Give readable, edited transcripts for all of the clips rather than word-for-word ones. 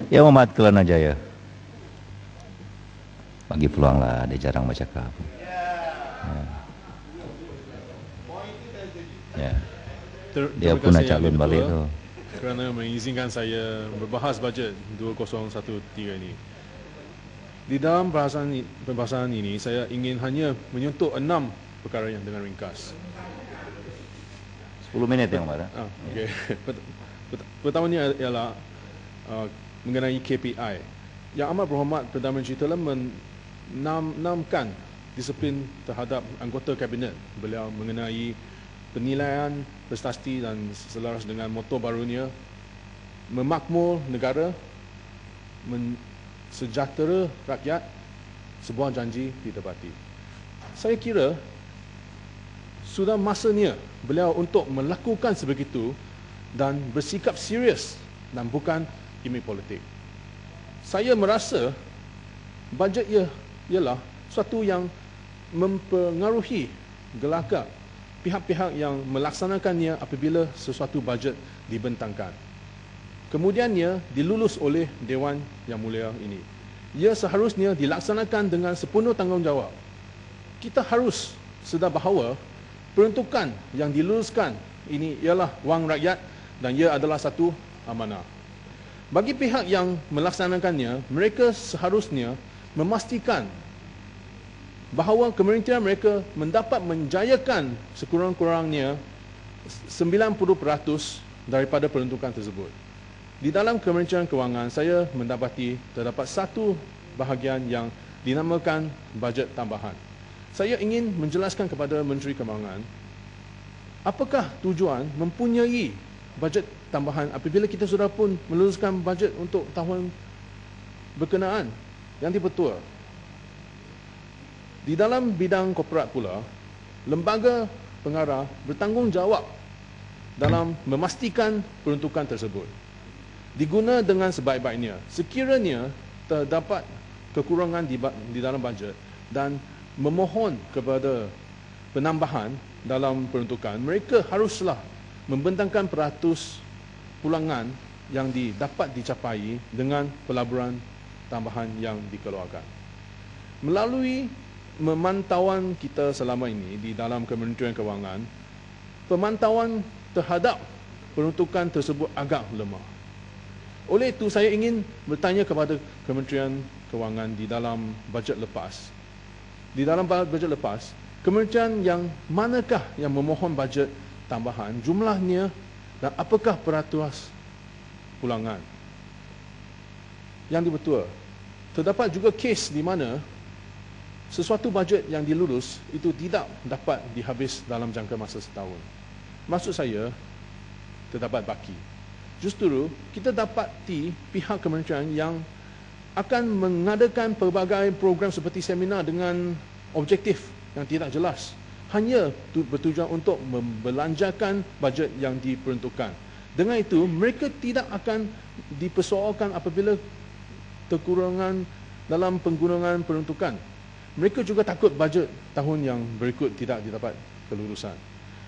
Yang Muhammad Kelana Jaya. Bagi peluang lah, dia jarang bercakap. Ya. Dia pun nak calon balik tu. Kerana mengizinkan saya berbahas bajet 2013 ini. Di dalam pembahasan ini, saya ingin hanya menyentuh 6 perkara yang dengan ringkas. 10 minit yang Muhammad. Okay. Pertamanya ialah mengenai KPI. Yang amat berhormat Perdana Menteri telah menanamkan disiplin terhadap anggota kabinet beliau mengenai penilaian prestasi dan selaras dengan moto barunya memakmur negara, sejahtera rakyat, sebuah janji ditepati. Saya kira sudah masanya beliau untuk melakukan sebegitu dan bersikap serius dan bukan gimmick politik. Saya merasa bajet ialah suatu yang mempengaruhi gelagak pihak-pihak yang melaksanakannya apabila sesuatu bajet dibentangkan. Kemudiannya dilulus oleh Dewan Yang Mulia ini. Ia seharusnya dilaksanakan dengan sepenuh tanggungjawab. Kita harus sedar bahawa peruntukan yang diluluskan ini ialah wang rakyat dan ia adalah satu amanah. Bagi pihak yang melaksanakannya, mereka seharusnya memastikan bahawa kementerian mereka mendapat menjayakan sekurang-kurangnya 90% daripada peruntukan tersebut. Di dalam Kementerian Kewangan, saya mendapati terdapat satu bahagian yang dinamakan bajet tambahan. Saya ingin menjelaskan kepada Menteri Kewangan, apakah tujuan mempunyai bajet tambahan apabila kita sudah pun meluluskan bajet untuk tahun berkenaan yang dipertua. Di dalam bidang korporat pula, lembaga pengarah bertanggungjawab dalam memastikan peruntukan tersebut diguna dengan sebaik-baiknya. Sekiranya terdapat kekurangan di dalam bajet dan memohon kepada penambahan dalam peruntukan, mereka haruslah membentangkan peratus pulangan yang dapat dicapai dengan pelaburan tambahan yang dikeluarkan. Melalui pemantauan kita selama ini di dalam Kementerian Kewangan, pemantauan terhadap peruntukan tersebut agak lemah. Oleh itu, saya ingin bertanya kepada Kementerian Kewangan di dalam bajet lepas. Di dalam bajet lepas, kementerian yang manakah yang memohon bajet tambahan, jumlahnya dan apakah peratus pulangan yang dibetul. Terdapat juga kes di mana sesuatu bajet yang dilulus itu tidak dapat dihabis dalam jangka masa setahun. Maksud saya, terdapat baki. Justru kita dapati pihak kementerian yang akan mengadakan pelbagai program seperti seminar dengan objektif yang tidak jelas, hanya bertujuan untuk membelanjakan bajet yang diperuntukkan. Dengan itu, mereka tidak akan dipersoalkan apabila kekurangan dalam penggunaan peruntukan. Mereka juga takut bajet tahun yang berikut tidak didapat kelulusan.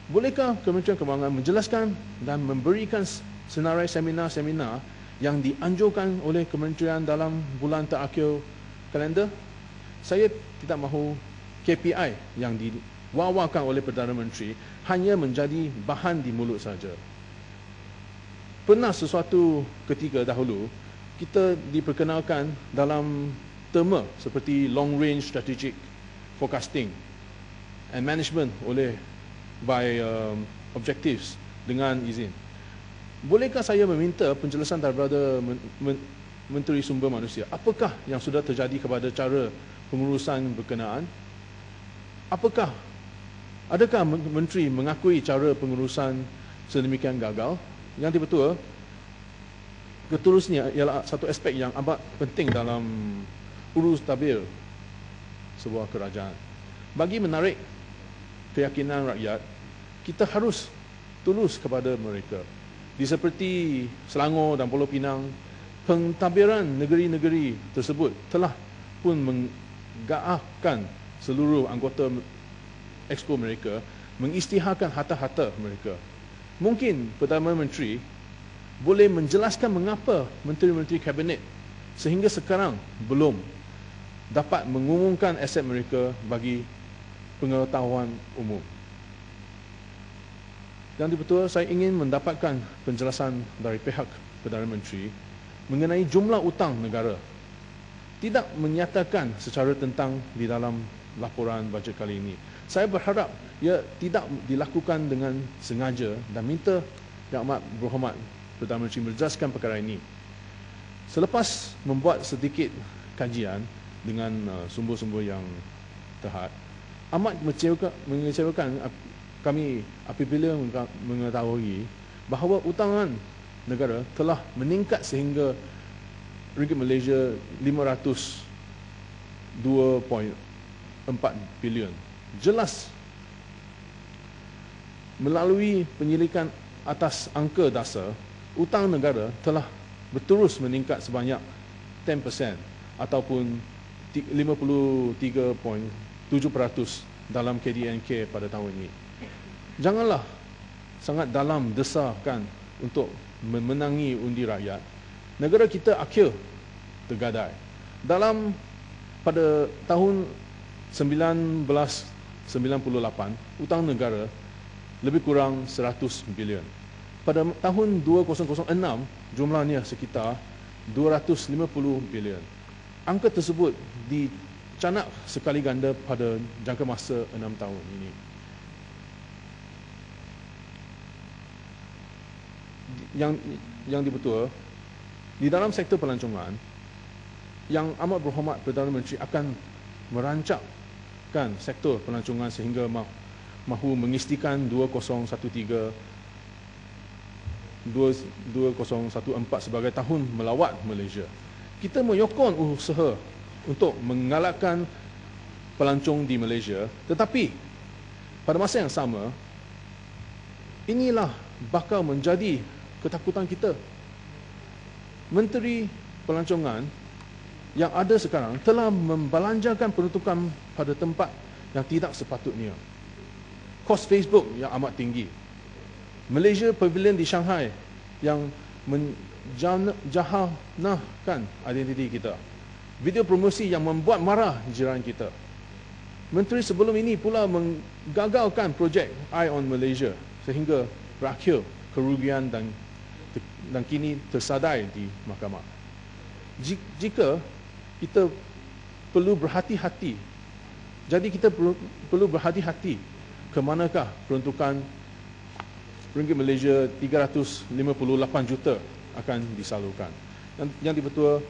Bolehkah Kementerian Kewangan menjelaskan dan memberikan senarai seminar-seminar yang dianjurkan oleh kementerian dalam bulan terakhir kalender? Saya tidak mahu KPI yang diwawakan oleh Perdana Menteri hanya menjadi bahan di mulut saja. Pernah sesuatu ketika dahulu kita diperkenalkan dalam terma seperti long range strategic forecasting and management by objectives dengan izin. Bolehkah saya meminta penjelasan daripada Menteri Sumber Manusia, apakah yang sudah terjadi kepada cara pengurusan berkenaan? Adakah menteri mengakui cara pengurusan sedemikian gagal? Yang betul, ketulusnya ialah satu aspek yang amat penting dalam urus tabir sebuah kerajaan. Bagi menarik keyakinan rakyat, kita harus tulus kepada mereka. Di seperti Selangor dan Pulau Pinang, pentadbiran negeri-negeri tersebut telah pun menggaahkan seluruh anggota exco mereka mengisytiharkan harta-harta mereka. Mungkin Perdana Menteri boleh menjelaskan mengapa menteri-menteri kabinet sehingga sekarang belum dapat mengumumkan aset mereka bagi pengetahuan umum. Yang betul, saya ingin mendapatkan penjelasan dari pihak Perdana Menteri mengenai jumlah utang negara. Tidak menyatakan secara tentang di dalam laporan bajet kali ini. Saya berharap ia tidak dilakukan dengan sengaja dan minta Yang Amat Berhormat Perdana Menteri menjelaskan perkara ini. Selepas membuat sedikit kajian dengan sumber-sumber yang terhad, amat mengecewakan kami apabila mengetahui bahawa utangan negara telah meningkat sehingga ringgit Malaysia 502.4 bilion. Jelas melalui penyelidikan atas angka dasar, utang negara telah berterus meningkat sebanyak 10% ataupun 53.7% dalam KDNK pada tahun ini. Janganlah sangat dalam desakan untuk memenangi undi rakyat. Negara kita akhir tergadai. Pada tahun 1998, utang negara lebih kurang 100 bilion. Pada tahun 2006, jumlahnya sekitar 250 bilion. Angka tersebut dicanak sekali ganda pada jangka masa 6 tahun ini. Yang dibetul, di dalam sektor pelancongan, Yang Amat Berhormat Perdana Menteri akan merancangkan sektor pelancongan sehingga mahu mengisytikan 2014 sebagai tahun melawat Malaysia. Kita menyokong usaha untuk mengalahkan pelancong di Malaysia, tetapi pada masa yang sama, inilah bakal menjadi ketakutan kita. Menteri Pelancongan yang ada sekarang telah membelanjakan peruntukan pada tempat yang tidak sepatutnya. Kos Facebook yang amat tinggi. Malaysia Pavilion di Shanghai yang menjahanahkan identiti kita. Video promosi yang membuat marah jiran kita. Menteri sebelum ini pula menggagalkan projek Eye on Malaysia sehingga berakhir kerugian dan kini tersadai di mahkamah. Jika kita perlu berhati-hati, jadi kita perlu berhati-hati ke manakah peruntukan ringgit Malaysia 358 juta akan disalurkan. Yang betul,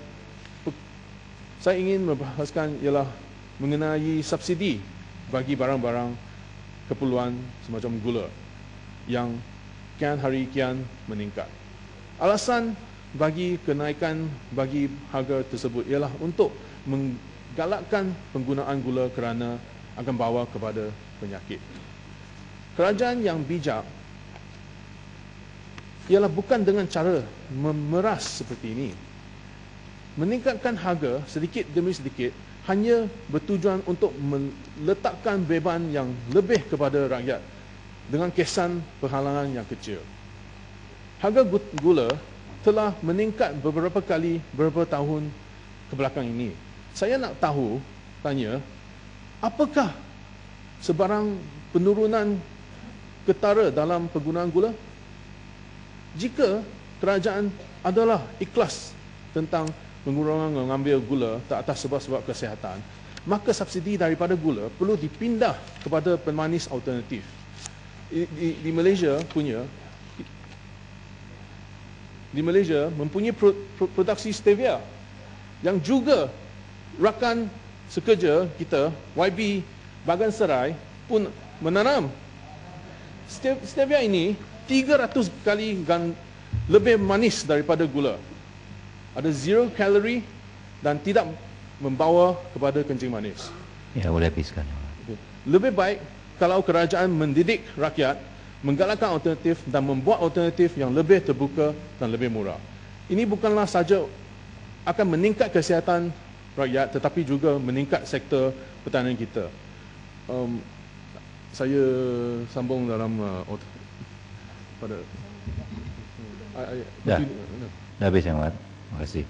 saya ingin membahaskan ialah mengenai subsidi bagi barang-barang keperluan semacam gula yang kian hari kian meningkat. Alasan bagi kenaikan bagi harga tersebut ialah untuk menggalakkan penggunaan gula kerana akan bawa kepada penyakit. Kerajaan yang bijak ialah bukan dengan cara memeras seperti ini. Meningkatkan harga sedikit demi sedikit hanya bertujuan untuk meletakkan beban yang lebih kepada rakyat dengan kesan perhalangan yang kecil. Harga gula telah meningkat beberapa kali beberapa tahun kebelakang ini. Saya nak tanya, apakah sebarang penurunan ketara dalam penggunaan gula? Jika kerajaan adalah ikhlas tentang pengurangan mengambil gula tak atas sebab-sebab kesihatan, maka subsidi daripada gula perlu dipindah kepada pemanis alternatif. Di Malaysia mempunyai produksi stevia yang juga rakan sekerja kita YB Bagan Serai pun menanam. Stevia ini 300 kali lebih manis daripada gula. Ada 0 kalori dan tidak membawa kepada kencing manis. Ya, boleh habiskan. Lebih baik kalau kerajaan mendidik rakyat, menggalakkan alternatif dan membuat alternatif yang lebih terbuka dan lebih murah. Ini bukanlah saja akan meningkat kesihatan rakyat, tetapi juga meningkat sektor pertanian kita. Saya sambung dalam Dah. Dah habis Yang Mat. Terima kasih.